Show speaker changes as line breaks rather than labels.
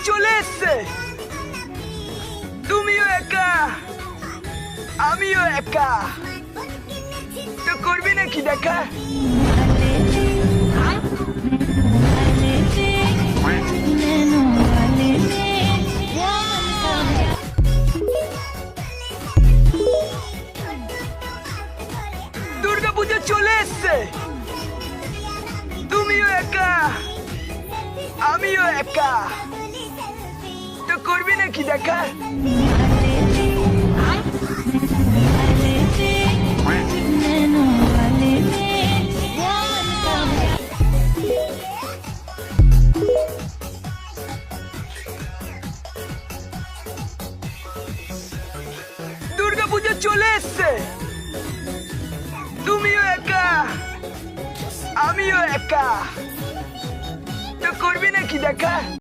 চলে এসছে। তুমিও একা, আমিও একা, তো করবি নাকি দেখা? দুর্গাপূজা চলে এসছে। তুমিও একা, আমিও একা, তো করবি নাকি দেখা? দুর্গাপূজা চলে এসছে। তুমিও একা, আমিও একা, তো করবি নাকি দেখা?